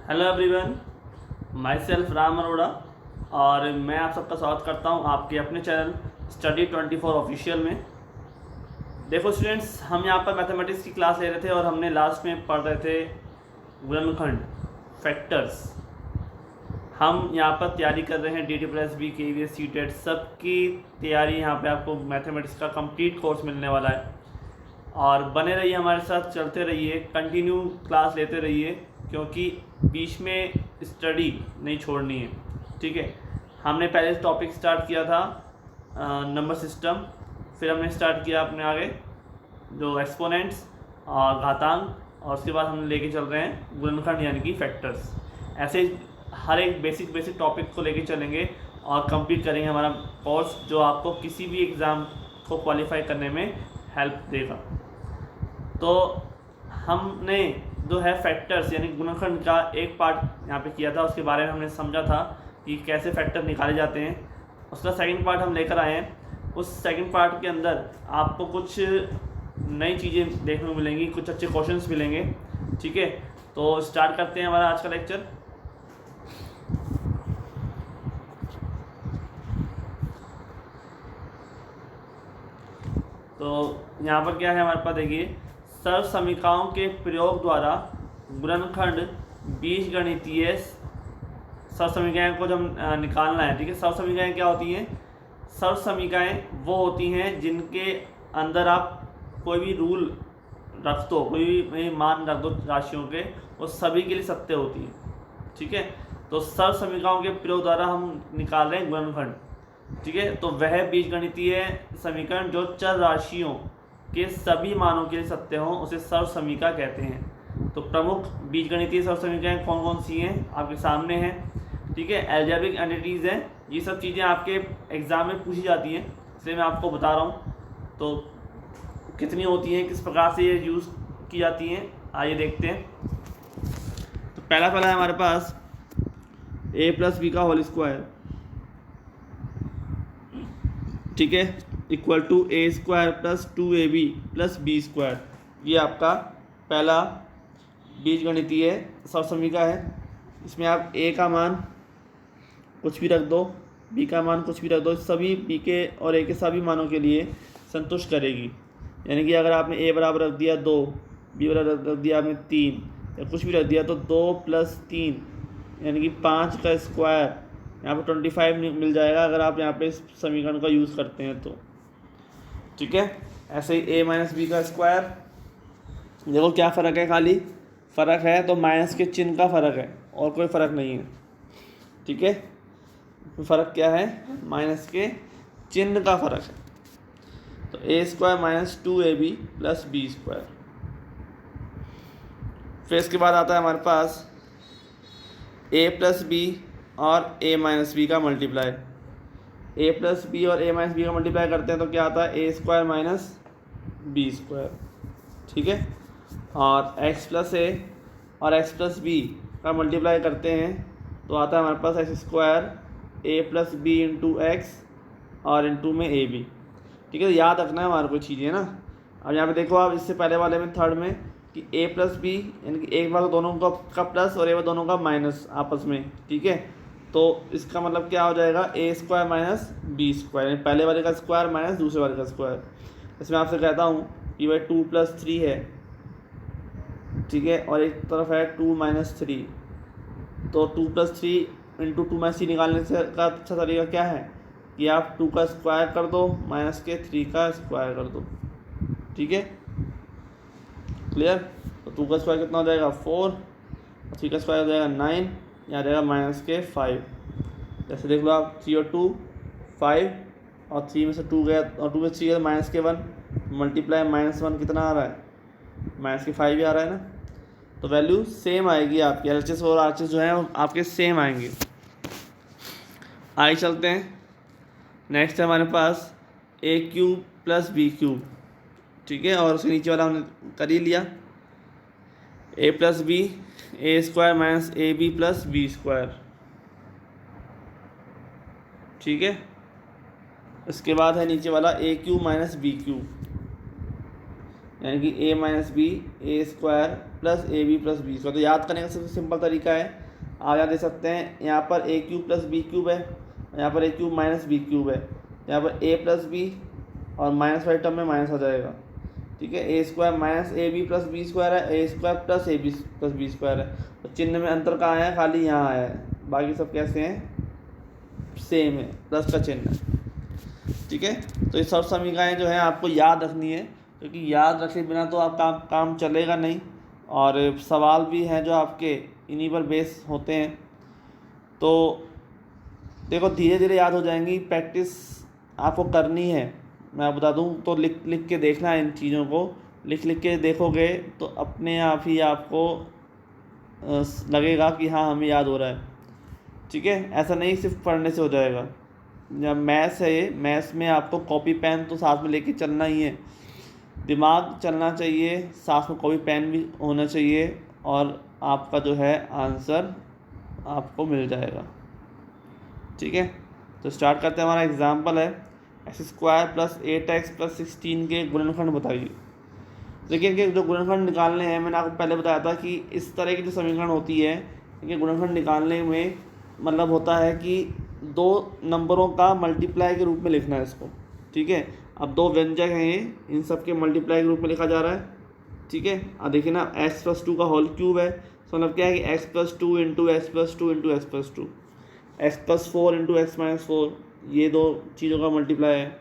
Hello everyone, my self Ram Arora और मैं आप सबका स्वागत करता हूं आपके अपने चैनल स्टडी 24 ऑफिशियल में। देखो स्टूडेंट्स, हम यहां पर मैथमेटिक्स की क्लास ले रहे थे और हमने लास्ट में पढ़ रहे थे गुणनखंड, फैक्टर्स। हम यहां पर तैयारी कर रहे हैं DT+B KVS CTET सबकी तैयारी। यहां पे आपको मैथमेटिक्स का कंप्लीट कोर्स मिलने वाला है और बने रहिए हमारे साथ, चलते रहिए, कंटिन्यू क्लास लेते रहिए क्योंकि बीच में स्टडी नहीं छोड़नी है। ठीक है, हमने पहले टॉपिक स्टार्ट किया था नंबर सिस्टम, फिर हमने स्टार्ट किया अपने आगे जो एक्सपोनेंट्स और घातांक, और उसके बाद हम लेके चल रहे हैं गुणनखंड यानी कि फैक्टर्स। ऐसे हर एक बेसिक टॉपिक को लेके चलेंगे और कंप्लीट करेंगे हमारा कोर्स, जो आपको किसी भी एग्ज़ाम को क्वालिफाई करने में हेल्प देगा। तो हमने जो है फैक्टर्स यानी गुणनखंड का एक पार्ट यहाँ पे किया था, उसके बारे में हमने समझा था कि कैसे फैक्टर निकाले जाते हैं। उसका सेकंड पार्ट हम लेकर आए हैं। उस सेकंड पार्ट के अंदर आपको कुछ नई चीज़ें देखने को मिलेंगी, कुछ अच्छे क्वेश्चंस मिलेंगे। ठीक है, तो स्टार्ट करते हैं हमारा आज का लेक्चर। तो यहाँ पर क्या है हमारे पास, देखिए, सर्व समीकरणों के प्रयोग द्वारा गुणनखंड बीजगणितीय सर्व समीकरण को जब निकालना है। ठीक है, सर्व समीकरण क्या होती हैं? सर्व समीकरण वो होती हैं जिनके अंदर आप कोई भी रूल रख दो, कोई भी मान रख दो राशियों के, वो सभी के लिए सत्य होती है। ठीक है, तो सर्व समीकरणों के प्रयोग द्वारा हम निकाल रहे हैं गुणनखंड। ठीक है, तो वह बीजगणितीय समीकरण जो चर राशियों के सभी मानों के लिए सत्य हों उसे सर्व समीकरण कहते हैं। तो प्रमुख बीजगणितीय सर्व समीकरण कौन कौन सी हैं आपके सामने हैं। ठीक है, एल्जेब्रिक एंटिटीज़ हैं, ये सब चीज़ें आपके एग्ज़ाम में पूछी जाती हैं, इसलिए मैं आपको बता रहा हूँ। तो कितनी होती हैं, किस प्रकार से ये यूज़ की जाती हैं, आइए देखते हैं। तो पहला है हमारे पास a+b का होल स्क्वायर, ठीक है, equal to a² + 2ab + b²। ये आपका पहला बीजगणितीय सर्व समीकरण है। इसमें आप a का मान कुछ भी रख दो, b का मान कुछ भी रख दो, सभी b के और a के सभी मानों के लिए संतुष्ट करेगी। यानी कि अगर आपने a बराबर रख दिया 2, b बराबर रख दिया आपने 3 या कुछ भी रख दिया, तो 2 + 3 यानी कि 5 का स्क्वायर, यहाँ पर 25 मिल जाएगा अगर आप यहाँ पे इस समीकरण का यूज़ करते हैं तो। ठीक है, ऐसे ही a - b का स्क्वायर। देखो क्या फ़र्क है, खाली फ़र्क है तो माइनस के चिन्ह का फ़र्क है और कोई फ़र्क नहीं है। ठीक है, फ़र्क क्या है? माइनस के चिन्ह का फ़र्क है। तो a² - 2ab + b²। फिर इसके बाद आता है हमारे पास a+b और a - b का मल्टीप्लाई। a+b और a - b का मल्टीप्लाई करते हैं तो क्या आता है? a² - b²। ठीक है, और x+a और x+b का मल्टीप्लाई करते हैं तो आता है हमारे पास x² a+b × x और इंटू में ab। ठीक है, याद रखना है हमारे को चीज़ें ना। अब यहाँ पे देखो आप, इससे पहले वाले में थर्ड में कि a+b यानी कि एक बार दोनों का प्लस और एक बार दोनों का माइनस आपस में। ठीक है, तो इसका मतलब क्या हो जाएगा? a² - b², यानी पहले वाले का स्क्वायर माइनस दूसरे वाले का स्क्वायर। इसमें आपसे कहता हूँ कि भाई 2 + 3 है, ठीक है, और एक तरफ है 2 - 3, तो 2 + 3 × 2 - 3 निकालने से का अच्छा तरीका क्या है कि आप 2 का स्क्वायर कर दो माइनस के 3 का स्क्वायर कर दो। ठीक है, क्लियर? तो 2 का स्क्वायर कितना हो जाएगा? 4, और 3 का स्क्वायर हो जाएगा 9, यहाँ रहेगा माइनस के 5। जैसे देख लो आप, 3 और 2 5, और 3 में से 2 गया और 2 में 3 गया माइनस के 1, मल्टीप्लाई -1 कितना आ रहा है? माइनस के 5 ही आ रहा है ना। तो वैल्यू सेम आएगी आपकी, LHS और RHS जो है आपके सेम आएंगे। आगे चलते हैं, नेक्स्ट है हमारे पास a³ + b³। ठीक है, और उसके नीचे वाला हमने कर ही लिया, a+b a² - ab + b²। ठीक है, इसके बाद है नीचे वाला a³ - b³। यानी कि a minus b a square plus a b plus b square. तो याद करने का सबसे सिंपल तरीका है, आप यहाँ दे सकते हैं, यहाँ पर a cube plus b cube है, यहाँ पर a cube minus b cube है, यहाँ पर ए प्लस बी और माइनस वाले टर्म में माइनस आ जाएगा, ठीक है। ए square minus a b plus b square है, ए square plus a b plus b square है। तो चिन्ह में अंतर कहाँ है, खाली यहाँ आया है, बाकी सब कैसे हैं, सेम है, प्लस का चिन्ह है, ठीक है। तो ये सब समीकरण जो है आपको याद रखनी है, क्योंकि याद रखे बिना तो आपका काम चलेगा नहीं, और सवाल भी हैं जो आपके इन्हीं पर बेस होते हैं। तो देखो धीरे धीरे याद हो जाएंगी, प्रैक्टिस आपको करनी है। मैं बता दूं तो लिख लिख के देखना है, इन चीज़ों को लिख लिख के देखोगे तो अपने आप ही आपको लगेगा कि हाँ हमें याद हो रहा है, ठीक है। ऐसा नहीं सिर्फ पढ़ने से हो जाएगा। जब मैथ्स है ये, मैथ्स में आपको कॉपी पेन तो साथ में लेके चलना ही है, दिमाग चलना चाहिए, साथ में कॉपी पेन भी होना चाहिए, और आपका जो है आंसर आपको मिल जाएगा, ठीक है। तो स्टार्ट करते हैं। हमारा एग्जाम्पल है x square plus 8x plus 16 के गुणनखंड बताइए। देखिए इनके जो गुणनखंड निकालने हैं, मैंने आपको पहले बताया था कि इस तरह की जो समीकरण होती है, इनके गुणनखंड निकालने में मतलब होता है कि दो नंबरों का मल्टीप्लाई के रूप में लिखना है इसको, ठीक है। अब दो व्यंजक हैं ये, इन सब के मल्टीप्लाई के रूप में लिखा जा रहा है, ठीक है। अब देखिए ना, x प्लस 2 का होल क्यूब है, तो मतलब क्या है कि x plus 2 into x plus 2 into x plus 2, x plus 4 into x minus 4, ये दो चीज़ों का मल्टीप्लाई है,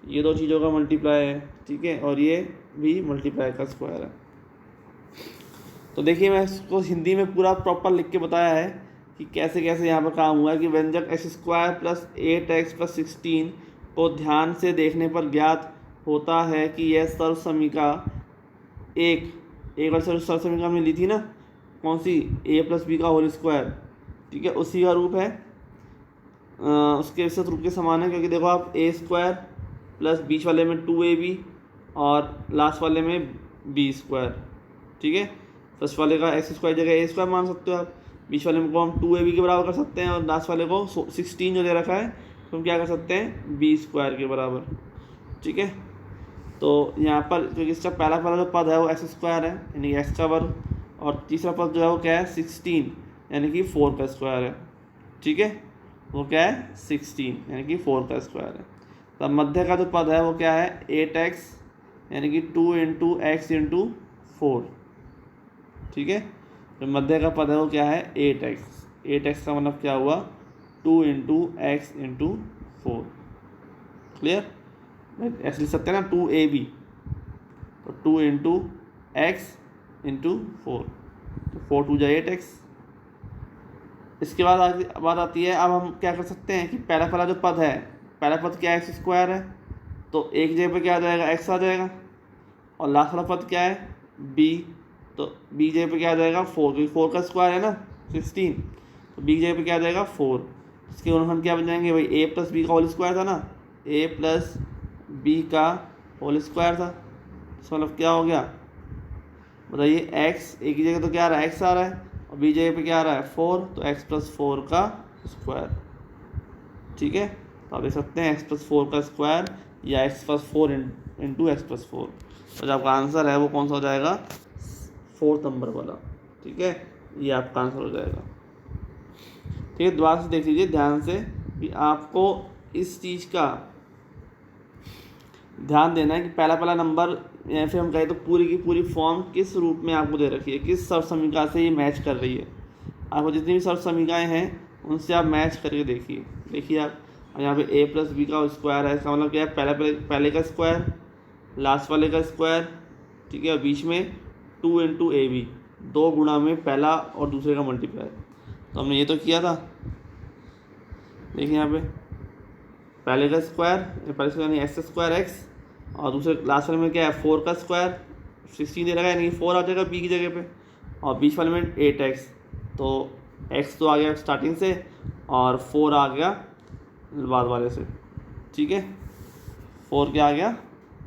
ये दो चीज़ों का मल्टीप्लाई है, ठीक है, और ये भी मल्टीप्लाई का स्क्वायर है। तो देखिए मैं इसको हिंदी में पूरा प्रॉपर लिख के बताया है कि कैसे कैसे यहाँ पर काम हुआ है कि व्यंजक x square plus 8x plus 16 को ध्यान से देखने पर ज्ञात होता है कि यह सर्व समीका एक बार सर्व समीका हमने ली थी ना, कौन सी, a प्लस बी का होल स्क्वायर, ठीक है, उसी का रूप है, उसके विस्तृत रूप के समान है। क्योंकि देखो आप ए स्क्वायर प्लस बीच वाले में 2ab और लास्ट वाले में बी स्क्वायर, ठीक है। फर्स्ट वाले का एक्स स्क्वायर जगह ए स्क्वायर मान सकते हो आप, बीच वाले को हम 2ab के बराबर कर सकते हैं, और लास्ट वाले को 16 जो दे रखा है तो हम क्या कर सकते हैं, बी स्क्वायर के बराबर, ठीक है। तो यहाँ पर क्योंकि इसका पहला जो पद है वो एक्स स्क्वायर है यानी कि एक्स का वर्ग, और तीसरा पद जो है वो क्या है 16 यानी कि 4 का स्क्वायर है, ठीक है, वो क्या है 16 यानी कि 4 का स्क्वायर है। तब मध्य का जो पद है वो क्या है 8x यानी कि 2 इंटू एक्स इंटू 4, ठीक है। तो मध्य का पद है वो क्या है 8x का मतलब क्या हुआ 2 इंटू एक्स इंटू 4, क्लियर। ऐसे लिख सकते हैं ना 2ab, तो 2 इंटू एक्स इंटू 4, तो 4 2 जाए 8x। इसके बाद बात आती है, अब हम क्या कर सकते हैं कि पहला जो पद है, पहला पद क्या है एक्स स्क्वायर है, तो एक जगह पे क्या आ जाएगा x आ जाएगा, और लास्ट वाला पद क्या है b, तो b जगह पे क्या आ जाएगा 4, क्योंकि 4 का स्क्वायर है ना 16, तो b जगह पे क्या आ जाएगा 4। इसके गुणनखंड क्या बन जाएंगे भाई, a प्लस बी का होल स्क्वायर था ना, a प्लस बी का होल स्क्वायर था, तो मतलब क्या हो गया बताइए, x एक ही जगह तो क्या आ रहा है x आ रहा है, और b जगह पे क्या आ रहा है 4, तो x प्लस 4 का स्क्वायर, ठीक है। तो आप देख सकते हैं x प्लस 4 का स्क्वायर या x plus 4 into x plus 4, तो जो आपका आंसर है वो कौन सा हो जाएगा 4th नंबर वाला, ठीक है, ये आपका आंसर हो जाएगा, ठीक है। दोबारा से देख लीजिए ध्यान से कि आपको इस चीज़ का ध्यान देना है कि पहला नंबर या फिर हम कहें तो पूरी की पूरी फॉर्म किस रूप में आपको दे रखी है, किस सर्व समीका से ये मैच कर रही है। आपको जितनी भी सर्व समीकाएँ हैं उनसे आप मैच करके देखिए आप यहाँ पे a प्लस बी का स्क्वायर है, इसका मतलब क्या है पहले का स्क्वायर, लास्ट वाले का स्क्वायर, ठीक है, और बीच में 2 इंटू ए बी, 2 गुणा में पहला और दूसरे का मल्टीप्लाई। तो हमने ये तो किया था, देखिए यहाँ पे पहले का स्क्वायर यानी एक्स स्क्वायर एक्स, और दूसरे लास्ट वाले में क्या है 4 का स्क्वायर 16 दे रखा है यानी कि 4 आ जाएगा बी की जगह पे, और बीच वाले में 8x, तो x तो आ गया स्टार्टिंग से और 4 आ गया बाद वाले से, ठीक है, 4 क्या आ गया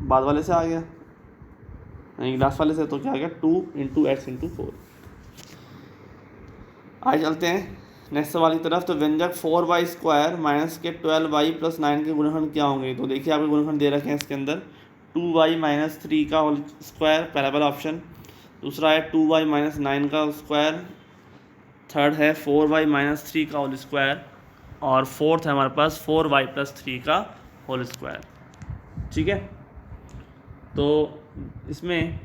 बाद वाले से आ गया यानी लास्ट वाले से, तो क्या आ गया 2 इंटू एक्स इंटू 4। आगे चलते हैं नेक्स्ट सवाल की तरफ। तो व्यंजक 4y स्क्वायर माइनस के 12y प्लस 9 के गुणनखंड क्या होंगे। तो देखिए आपके गुणनखंड दे रखे हैं इसके अंदर 2y-3 का होल स्क्वायर, पहला वाला ऑप्शन। दूसरा है 2y-9 का स्क्वायर। थर्ड है 4y-3 का होल स्क्वायर। और फोर्थ है हमारे पास 4y+3 का होल स्क्वायर। ठीक है, तो इसमें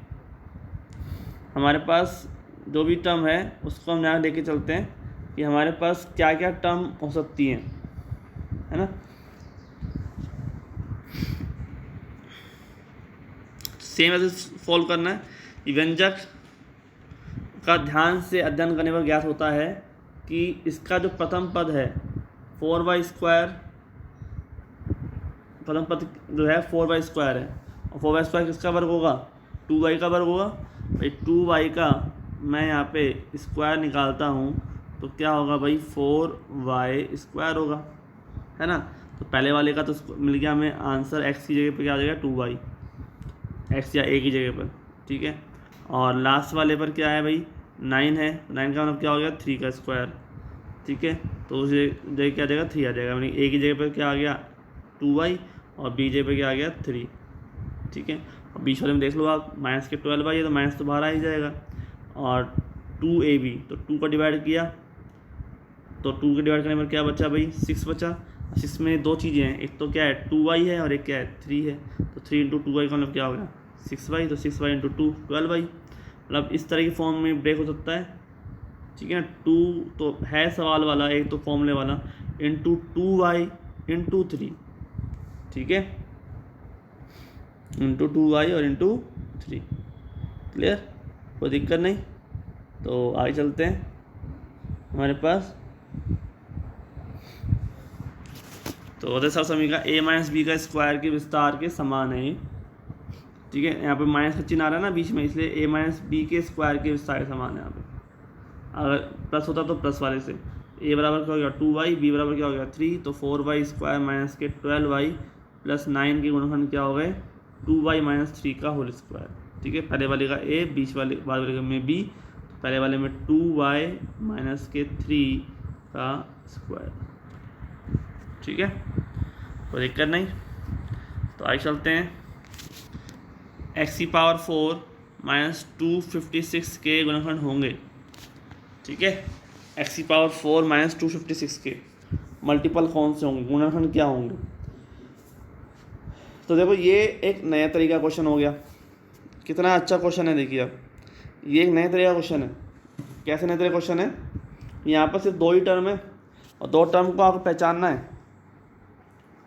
हमारे पास जो भी टर्म है उसको हम यहाँ लेके चलते हैं कि हमारे पास क्या क्या टर्म हो सकती हैं, है ना। सेम ऐसे फॉलो करना है। व्यंजक का ध्यान से अध्ययन करने पर ज्ञात होता है कि इसका जो प्रथम पद है 4y², प्रथम पद जो है 4y² है, और 4y² किसका वर्ग होगा, 2y का वर्ग होगा। भाई 2y का मैं यहाँ पे स्क्वायर निकालता हूँ तो क्या होगा भाई, 4y² होगा, है ना। तो पहले वाले का तो मिल गया हमें आंसर, x की जगह पे क्या आ जाएगा 2y, x या a की जगह पर, ठीक है। और लास्ट वाले पर क्या है भाई, 9 है, 9 का मतलब क्या हो गया 3 का स्क्वायर, ठीक है। तो उसे जगह क्या आ जाएगा 3 आ जाएगा, यानी a की जगह पर क्या आ गया 2y और b की जगह पर क्या आ गया 3, ठीक है। और बीच वाले में देख लो आप, माइनस के 12y है तो माइनस तो बाहर आ ही जाएगा। और 2ab, तो 2 का डिवाइड किया तो 2 के डिवाइड करने पर क्या बचा भाई 6 बचा। 6 में दो चीज़ें हैं, एक तो क्या है 2y है और एक क्या है 3 है। तो 3 × 2y का मतलब क्या हो गया 6y, तो 6y × 2 12y। मतलब इस तरह की फॉर्म में ब्रेक हो सकता है, ठीक है ना। 2 तो है सवाल वाला, एक तो फॉर्मूले वाला, इंटू 2y इंटू 3, ठीक है, इंटू 2y और इंटू 3। क्लियर, कोई दिक्कत नहीं। तो आगे चलते हैं। हमारे पास तो अतः सब समीकरण a-b का स्क्वायर के विस्तार के समान है, ठीक है। यहाँ पे माइनस का चिन्ह आ रहा है ना बीच में, इसलिए a-b के स्क्वायर के विस्तार के समान है। यहाँ पे अगर प्लस होता तो प्लस वाले से a बराबर क्या हो गया 2y, b बराबर क्या हो गया 3, तो 4y² माइनस के 12y प्लस 9 के गुणनखंड क्या हो गए 2y-3 का होल स्क्वायर, ठीक है। पहले वाले का a, बीच वाले बाद वाले में b, तो पहले वाले में 2y-3 का स्क्वायर, ठीक है, कोई दिक्कत नहीं। तो आगे चलते हैं। x⁴ माइनस 256 के गुणनखंड होंगे, ठीक है। x⁴ माइनस 256 के मल्टीपल कौन से होंगे, गुणनखंड क्या होंगे। तो देखो ये एक नया तरीका क्वेश्चन हो गया, कितना अच्छा क्वेश्चन है। देखिए अब ये एक नया तरीका क्वेश्चन है। कैसे नया तरीका क्वेश्चन है, यहाँ पर सिर्फ 2 ही टर्म है और 2 टर्म को आपको पहचानना है,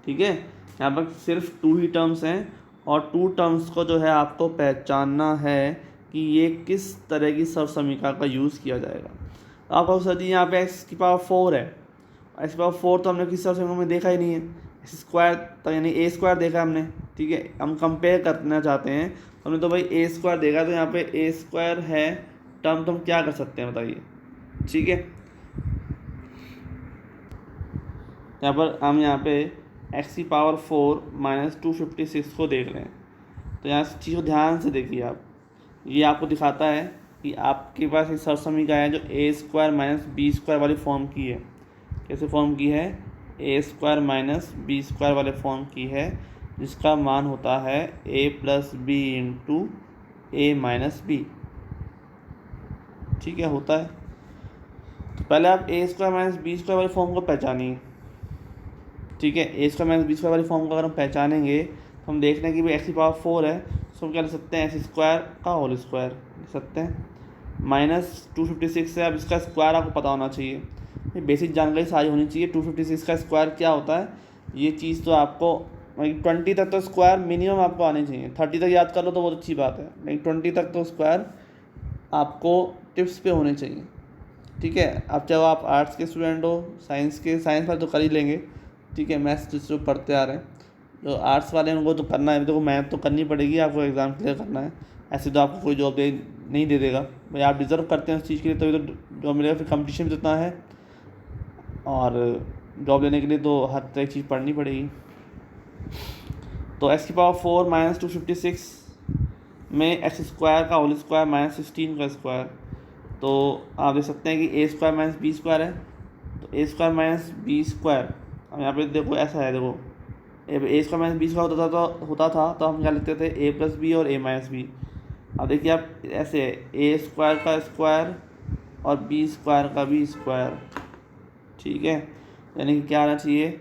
ठीक है। यहाँ पर सिर्फ 2 ही टर्म्स हैं और 2 टर्म्स को जो है आपको पहचानना है कि ये किस तरह की सर्व समीकरण का यूज़ किया जाएगा। तो आपको सर जी यहाँ पे x⁴ है, x⁴ तो हमने किसी सर्व समीकरण में देखा ही नहीं है। x² तो यानी a² देखा हमने, ठीक है। हम कंपेयर करना चाहते हैं, हमने तो भाई a² देखा, तो यहाँ पे a² है टर्म, तो हम क्या कर सकते हैं बताइए, ठीक है। यहाँ पर हम यहाँ पे x⁴ माइनस 256 को देख रहे हैं। तो यहाँ इस चीज़ को ध्यान से देखिए आप, ये आपको दिखाता है कि आपके पास एक सर्व समीकरण है जो a² माइनस b² वाली फॉर्म की है। कैसे फॉर्म की है, a² माइनस b² वाले फॉर्म की है, जिसका मान होता है a + b × a - b, ठीक है, होता है। तो पहले आप a² माइनस b² वाली फॉर्म को पहचानिए, ठीक है। a² माइनस b² वाली फॉर्म को अगर हम पहचानेंगे तो हम देख रहे हैं कि भाई x⁴ है, तो हम क्या लिख सकते हैं x² का होल स्क्वायर लिख सकते हैं। माइनस 256 से, अब इसका स्क्वायर आपको पता होना चाहिए, ये बेसिक जानकारी सारी होनी चाहिए। 256 का स्क्वायर क्या होता है, ये चीज़ तो आपको 20 तक तो स्क्वायर मिनिमम आपको आने चाहिए। 30 तक याद कर लो तो बहुत अच्छी बात है, लेकिन 20 तक तो स्क्वायर आपको टिप्स पे होने चाहिए, ठीक है। अब चाहे आप आर्ट्स के स्टूडेंट हो, साइंस के, साइंस वाले तो कर ही लेंगे, ठीक है। मैथ्स जो पढ़ते आ रहे हैं, जो आर्ट्स वाले हैं उनको तो करना है, देखो मैथ तो करनी पड़ेगी आपको, एग्ज़ाम क्लियर करना है। ऐसे तो आपको कोई जॉब नहीं दे देगा भाई, आप डिज़र्व करते हैं उस चीज़ के लिए, तभी तो जॉब मिलेगा। फिर कंपटीशन भी तो इतना है, और जॉब लेने के लिए तो हर तरह की चीज़ पढ़नी पड़ेगी। तो x⁴ माइनस 256 में x² का होल स्क्वायर माइनस 16 का स्क्वायर, तो आप देख सकते हैं कि a² माइनस b² है, तो a² माइनस b²। अब यहाँ पे देखो ऐसा है, देखो ए स्क्वायर माइनस बी स्क्वायर होता था तो हम क्या लिखते थे ए प्लस बी और ए माइनस बी। अब देखिए आप ऐसे ए स्क्वायर का स्क्वायर और बी स्क्वायर का भी स्क्वायर, ठीक है, यानी कि क्या आना चाहिए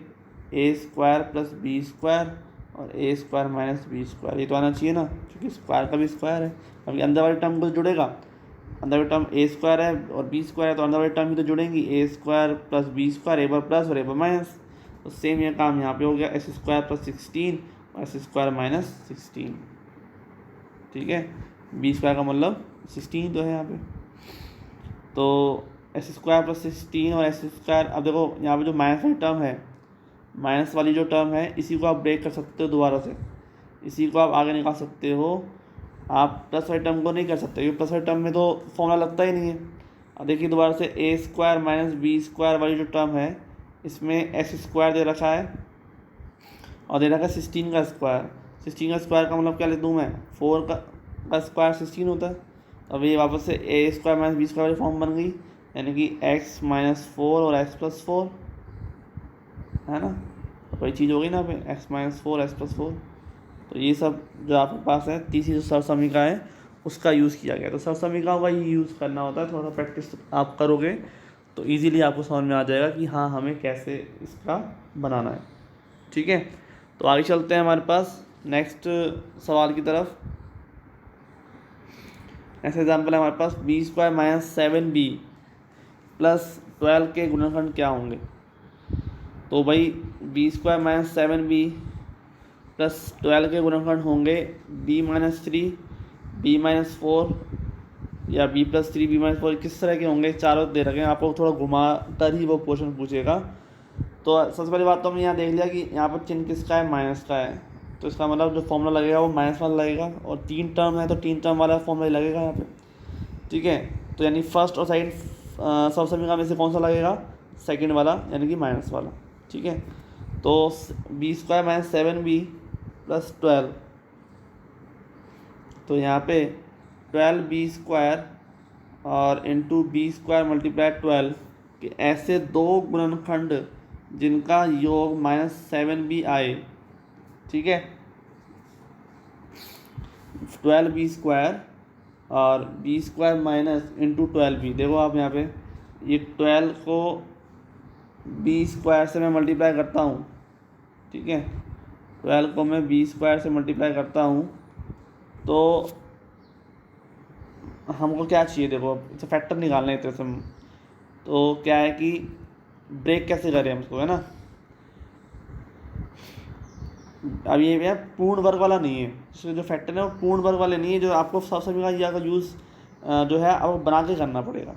ए स्क्वायर प्लस बी स्क्वायर और ए स्क्वायर माइनस बी स्क्वायर, ये तो आना चाहिए ना, क्योंकि स्क्वायर का भी स्क्वायर है। अभी अंदर वाले टर्म को जुड़ेगा, अंदर वाले टर्म ए स्क्वायर है और बी स्क्वायर है तो अंदर वाले टर्म भी तो जुड़ेंगी, ए स्क्वायर प्लस बी स्क्वायर, ए पर प्लस और ए पर माइनस। तो सेम ये काम यहाँ पे हो गया, एस स्क्वायर प्लस 16 और एस स्क्वायर माइनस 16, ठीक है। बी स्क्वायर का मतलब 16 तो है यहाँ पे, तो एस स्क्वायर प्लस 16 और एस स्क्वायर। अब देखो यहाँ पे जो माइनस वाली टर्म है, माइनस वाली जो टर्म है इसी को आप ब्रेक कर सकते हो दोबारा से, इसी को आप आगे निकाल सकते हो, आप प्लस वाली टर्म को नहीं कर सकते क्योंकि प्लस वाली टर्म में तो फॉर्मूला लगता ही नहीं है। अब देखिए दोबारा से ए स्क्वायर माइनस बी स्क्वायर वाली जो टर्म है इसमें एस स्क्वायर दे रखा है और दे रखा है 16 का स्क्वायर। 16 का स्क्वायर का मतलब क्या लिख दूँ मैं, 4 का स्क्वायर 16 होता है। अब ये वापस से ए स्क्वायर माइनस बी स्क्वायर वाली फॉर्म बन गई, यानी कि एक्स माइनस 4 और एक्स प्लस 4, है ना, तो वही चीज़ हो गई ना पे एक्स माइनस 4 एक्स प्लस 4। तो ये सब जो आपके पास है, तीसरी जो सरसमीका है उसका यूज़ किया गया। तो सरसमीका का ही यूज़ करना होता है, थोड़ा सा प्रैक्टिस आप करोगे तो इजीली आपको समझ में आ जाएगा कि हाँ हमें कैसे इसका बनाना है, ठीक है। तो आगे चलते हैं हमारे पास नेक्स्ट सवाल की तरफ। नेक्स्ट एग्जाम्पल है हमारे पास b square minus 7b plus 12 के गुणनखंड क्या होंगे। तो भाई B square minus 7b plus 12 के गुणनखंड होंगे b माइनस 3, b माइनस 4 या b प्लस 3 b माइनस 4, किस तरह के होंगे, चारों दे रखे हैं, आपको थोड़ा घुमा कर ही वो क्वेश्चन पूछेगा। तो सबसे पहली बात तो हमने यहाँ देख लिया कि यहाँ पर चिन्ह किसका है, माइनस का है, तो इसका मतलब जो फॉर्मूला लगेगा वो माइनस वाला लगेगा, और 3 टर्म है तो 3 टर्म वाला फॉर्मूला लगेगा यहाँ पे, ठीक है। तो यानी फर्स्ट और सेकंड सरसमीका में से कौन सा लगेगा, सेकंड वाला यानी कि माइनस वाला, ठीक है। तो B square minus 7b plus 12, तो यहाँ पे 12b स्क्वायर और इंटू बी स्क्वायर मल्टीप्लाई 12 कि ऐसे दो गुणनखंड जिनका योग -7b आए, ठीक है। 12b स्क्वायर और B square minus into 12b, देखो आप यहाँ पे ये 12 को बी स्क्वायर से मैं मल्टीप्लाई करता हूँ, ठीक है, 12 को मैं बी स्क्वायर से मल्टीप्लाई करता हूँ, तो हमको क्या चाहिए, देखो इसे फैक्टर निकालना है, इस तरह से तो क्या है कि ब्रेक कैसे करें हम इसको, है ना। अब ये पूर्ण वर्ग वाला नहीं है, इसमें जो फैक्टर है वो पूर्ण वर्ग वाले नहीं है, जो आपको सरसमीका का यूज़ जो है अब बना के करना पड़ेगा।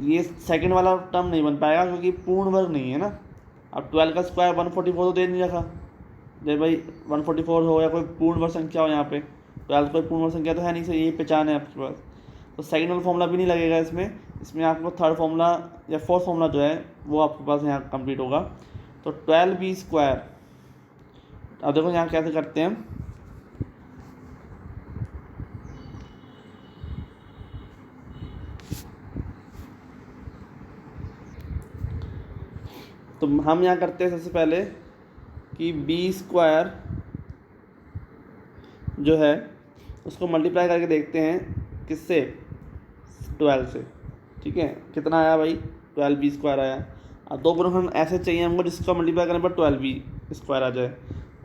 ये सेकंड वाला टर्म नहीं बन पाएगा क्योंकि पूर्ण वर्ग नहीं है ना। अब 12 का स्क्वायर 144 तो दे नहीं रखा, जब भाई 144 हो या कोई पूर्ण वर्ग संख्या हो, यहाँ पे 12 कोई पूर्ण वर्ग संख्या तो है नहीं, सही, यही पहचान है आपके पास, तो सेकंड वाला फॉर्मूला भी नहीं लगेगा इसमें आपको थर्ड फॉर्मूला या फोर्थ फॉर्मूला जो है वो आपके पास यहाँ कंप्लीट होगा। तो 12b स्क्वायर, अब देखो यहाँ कैसे करते हैं हम, तो हम यहाँ करते हैं सबसे पहले कि बी स्क्वायर जो है उसको मल्टीप्लाई करके देखते हैं किससे, 12 से, ठीक है। कितना आया भाई, 12b स्क्वायर आया। अब दो गुणनखंड ऐसे चाहिए हमको जिसका मल्टीप्लाई करने पर 12b स्क्वायर आ जाए,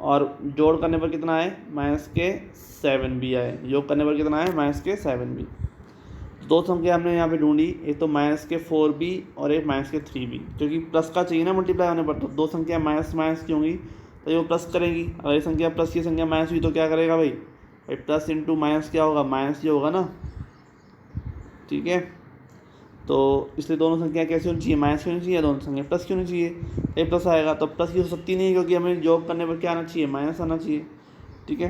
और जोड़ करने पर कितना आए, -7b आए, योग करने पर कितना आए, -7b। दो संख्या हमने यहाँ पे ढूंढी, एक तो -4b और एक -3b, क्योंकि प्लस का चाहिए ना मल्टीप्लाई होने पर, तो दो संख्या माइनस की होंगी तो ये प्लस करेंगी, अगर ये संख्या प्लस की संख्या माइनस हुई तो क्या करेगा भाई प्लस इंटू माइनस क्या होगा, माइनस ही होगा ना, ठीक है। तो इसलिए दोनों संख्या कैसे होनी चाहिए, माइनस की होनी चाहिए, दोनों संख्या प्लस की होनी चाहिए, ये प्लस आएगा तो प्लस की हो सकती नहीं है क्योंकि हमें योग करने पर क्या आना चाहिए, माइनस आना चाहिए, ठीक है।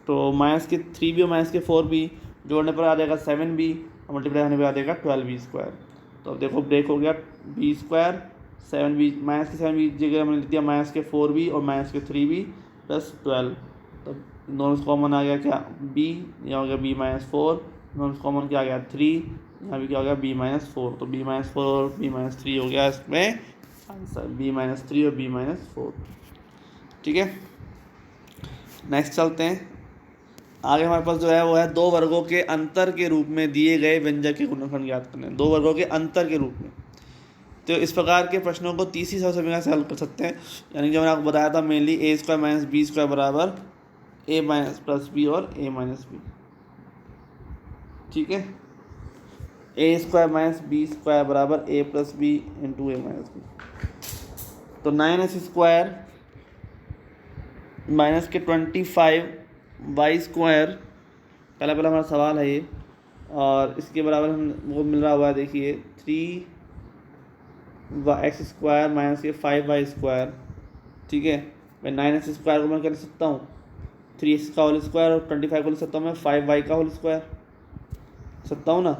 तो -3b और -4b जोड़ने पर आ जाएगा 7b और मल्टीप्लाई होने पर आ जाएगा 12b स्क्वायर। तो अब देखो ब्रेक हो गया, b स्क्वायर 7b -7b जगह हमने लिख दिया -4b और -3b प्लस 12, तो दोनों से कॉमन आ गया क्या, b, यहाँ हो गया b -4, दोनों से कॉमन क्या आ गया 3, यहाँ भी क्या हो गया b -4, तो b -4 और b -3 हो गया इसमें आंसर, b -3 और b -4। ठीक है, नेक्स्ट चलते हैं आगे। हमारे पास जो है वो है दो वर्गों के अंतर के रूप में दिए गए व्यंजक के गुणनखंड ज्ञात करने, दो वर्गों के अंतर के रूप में। तो इस प्रकार के प्रश्नों को तीसरी समीकरण से हल कर सकते हैं, यानी जो मैंने आपको बताया था मेनली ए स्क्वायर माइनस बी स्क्वायर बराबर ए माइनस प्लस बी और ए माइनस बी। ठीक है, ए स्क्वायर माइनस बी स्क्वायर बराबर A plus B into A minus B. तो 9x स्क्वायर माइनस के 25 वाई स्क्वायर पहला हमारा सवाल है ये, और इसके बराबर हम वो मिल रहा हुआ है, देखिए 3x स्क्वायर माइनस के 5y स्क्वायर। ठीक है, मैं 9x स्क्वायर को मैं क्या लिख सकता हूँ 3x का होल स्क्वायर, और 25 को लिख सकता हूँ मैं 5y का होल स्क्वायर सकता हूँ ना।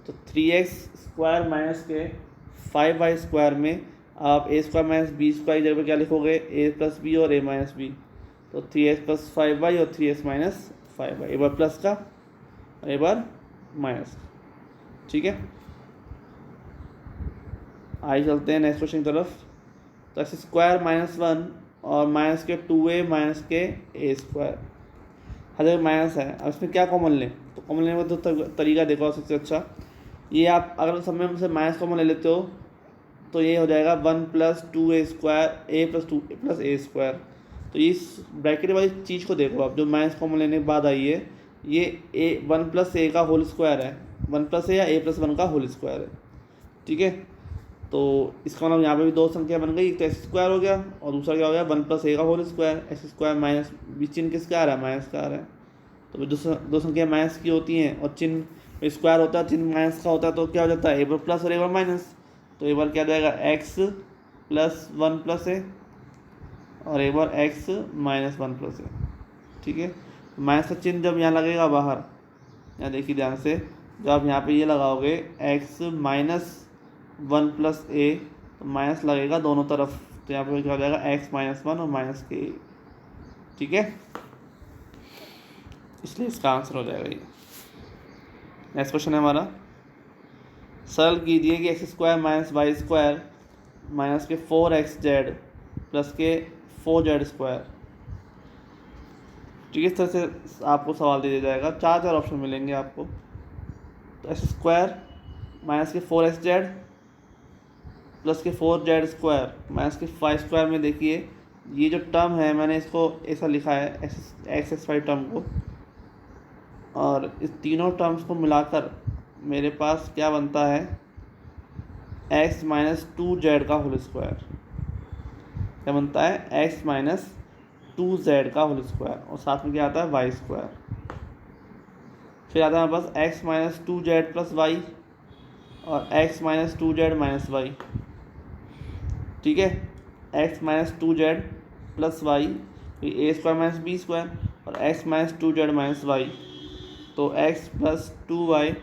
तो 3x स्क्वायर माइनस के 5y स्क्वायर में आप ए स्क्वायर माइनस बी स्क्वायर की जगह पर क्या लिखोगे ए प्लस बी और ए माइनस बी। तो 3x प्लस 5y और 3x माइनस 5y, एक बार प्लस का और एक बार माइनस। ठीक है, आइए चलते हैं नेक्स्ट क्वेश्चन की तरफ। तो एक्स स्क्वायर माइनस 1 और माइनस के 2a माइनस के ए स्क्वायर, हर जगह माइनस है। अब इसमें क्या कॉमन लें, तो कॉमन लेने का तो तरीका देखो सबसे अच्छा, ये आप अगर सब में से माइनस कॉमन ले लेते हो तो ये हो जाएगा 1 प्लस 2a स्क्वायर ए प्लस 2 प्लस ए स्क्वायर। तो इस ब्रैकेट वाली चीज़ को देखो आप, जो माइनस कॉमन लेने के बाद आई है, ये ए 1 प्लस ए का होल स्क्वायर है, 1 प्लस ए या ए प्लस 1 का होल स्क्वायर है। ठीक है, तो इसका मतलब यहाँ पे भी दो संख्या बन गई, तो एक्स स्क्वायर हो गया और दूसरा क्या हो गया 1 प्लस ए का whole square. X square minus भी चिन्ह किसका आ रहा है, माइनस का आ रहा है। तो दो संख्या माइनस की होती हैं और चिन्ह स्क्वायर होता है, चिन्ह माइनस का होता है, तो क्या हो जाता है एक बार प्लस और एक बार माइनस। तो एक बार क्या जाएगा एक्स प्लस 1 प्लस ए और एक बार एक्स माइनस 1 प्लस ए। ठीक है, माइनस का चिन्ह जब यहाँ लगेगा बाहर, यहाँ देखिए ध्यान से, जब आप यहाँ पे ये लगाओगे एक्स माइनस 1 प्लस ए, तो माइनस लगेगा दोनों तरफ, तो यहाँ पे क्या हो जाएगा एक्स माइनस 1 और माइनस के। ठीक है, इसलिए इसका आंसर हो जाएगा ये। नेक्स्ट क्वेश्चन है हमारा, सरल कीजिए कि X square minus Y square minus के 4xz प्लस के 4z स्क्वायर। ठीक है, इस तरह से आपको सवाल दे दिया जाएगा, चार ऑप्शन मिलेंगे आपको। तो एक्स स्क्वायर माइनस के 4xz प्लस के 4z स्क्वायर माइनस के 5 स्क्वायर में देखिए ये जो टर्म है मैंने इसको ऐसा लिखा है एक्स वाई टर्म को, और इस तीनों टर्म्स को मिलाकर मेरे पास क्या बनता है x माइनस 2z का होल स्क्वायर। क्या बनता है x माइनस 2z का होल स्क्वायर, और साथ में क्या आता है वाई स्क्वायर। फिर आता है हमारे पास x minus 2z plus y और x minus 2z minus y. ठीक है, x minus 2z plus y, a square minus B square और x minus 2z minus y, तो x प्लस 2y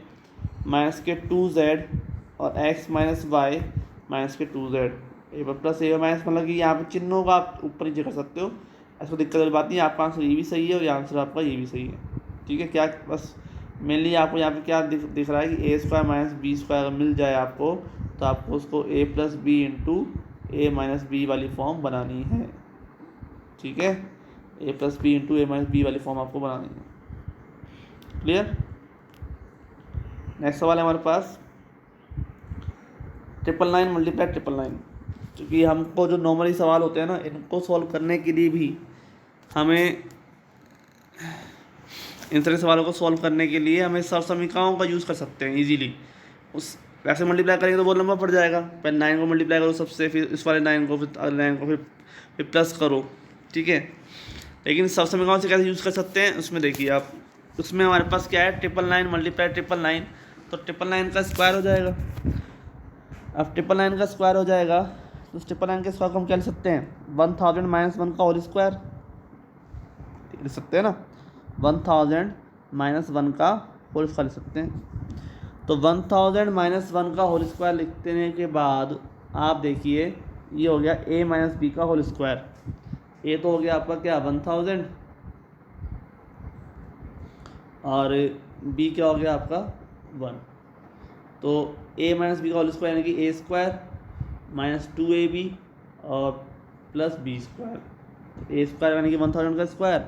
माइनस के 2z और x माइनस वाई माइनस के 2z। ए पर plus ए minus, मतलब कि यहाँ पे चिन्हों का आप ऊपर नीचे कर सकते हो, ऐसा दिक्कत वाली बात नहीं। आपका आंसर ये भी सही है और ये आंसर आपका ये भी सही है। ठीक है, क्या बस मेनली आपको यहाँ पे क्या दिख रहा है कि ए स्क्वायर माइनस बी स्क्वायर अगर मिल जाए आपको, तो आपको उसको ए plus B into A minus B वाली फॉर्म बनानी है। ठीक है, ए plus B into A minus B वाली फॉर्म आपको बनानी है। क्लियर। नेक्स्ट सवाल है हमारे पास 999 मल्टीप्लाई 999। क्योंकि हमको जो नॉर्मली सवाल होते हैं ना, इनको सॉल्व करने के लिए भी हमें इन तरह सवालों को सॉल्व करने के लिए हमें सब समीकरणों का यूज़ कर सकते हैं इजीली। उस वैसे मल्टीप्लाई करेंगे तो बहुत लंबा पड़ जाएगा, पहले 9 को मल्टीप्लाई करो सबसे, फिर इस वाले 9 को, फिर अगले 9 को, फिर प्लस करो। ठीक है, लेकिन सब समीकरणों से कैसे यूज़ कर सकते हैं उसमें देखिए आप, उसमें हमारे पास क्या है 999 मल्टीप्लाई 999, तो 999 का स्क्वायर हो जाएगा। अब 999 का स्क्वायर हो जाएगा तो 999 के स्क्वायर को हम क्या लिख सकते हैं 1000 माइनस 1 का होल स्क्वायर लिख सकते हैं ना, 1000 माइनस 1 का होल स्क्वायर लिख सकते हैं। तो 1000 माइनस 1 का होल स्क्वायर लिखने के बाद आप देखिए ये हो गया a माइनस बी का होल स्क्वायर। ए तो हो गया आपका क्या 1000 और b क्या हो गया आपका 1, तो a माइनस बी का होल स्क्वायर यानी कि a स्क्वायर माइनस 2ab और प्लस बी स्क्वायर ए स्क्वायर यानी कि 1000 का स्क्वायर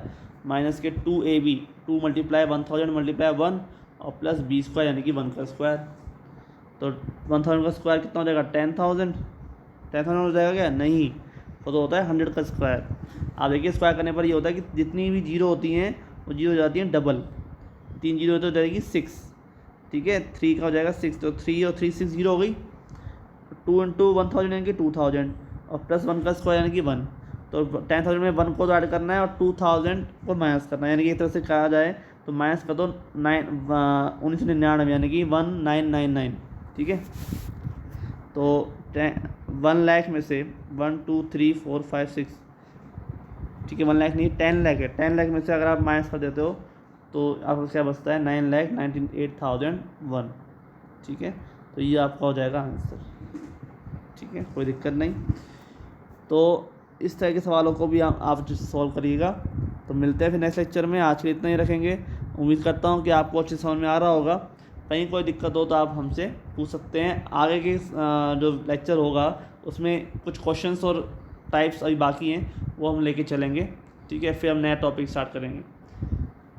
माइनस के 2ab, 2 मल्टीप्लाई 1000 मल्टीप्लाई 1 और प्लस बी स्क्वायर यानी कि 1 का स्क्वायर। तो 1000 का स्क्वायर कितना हो जाएगा 10,000, 10,000 हो जाएगा क्या, नहीं, वो तो होता है 100 का स्क्वायर। आप देखिए स्क्वायर करने पर ये होता है कि जितनी भी जीरो होती हैं वो जीरो हो जाती हैं डबल, 3 जीरो तो हो जाएगी 6, ठीक है, 3 का हो जाएगा 6, तो 3 और 3 6 जीरो हो गई, 2 इंटू 1000 यानी कि 2000 और प्लस 1 का स्क्वायर यानी कि 1, तो 10,000 में 1 को तो ऐड करना है और 2000 को माइनस करना है, यानी कि एक तरह से कहा जाए तो माइनस का तो 1999 यानी कि 1999, ठीक है। तो 1 लाख में से 1 2 3 4 5 6, ठीक है, 1 लाख नहीं 10 लाख है, 10 लाख में से अगर आप माइनस कर देते हो तो आपको क्या बचता है 9,98,001, ठीक है। तो ये आपका हो जाएगा आंसर, ठीक है, कोई दिक्कत नहीं। तो इस तरह के सवालों को भी आप सॉल्व करिएगा। तो मिलते हैं फिर नेक्स्ट लेक्चर में, आज के लिए इतना ही रखेंगे। उम्मीद करता हूँ कि आपको अच्छे समझ में आ रहा होगा। कहीं कोई दिक्कत हो तो आप हमसे पूछ सकते हैं। आगे के जो लेक्चर होगा उसमें कुछ क्वेश्चंस और टाइप्स अभी बाकी हैं, वो हम लेके चलेंगे, ठीक है, फिर हम नया टॉपिक स्टार्ट करेंगे।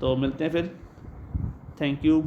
तो मिलते हैं फिर, थैंक यू।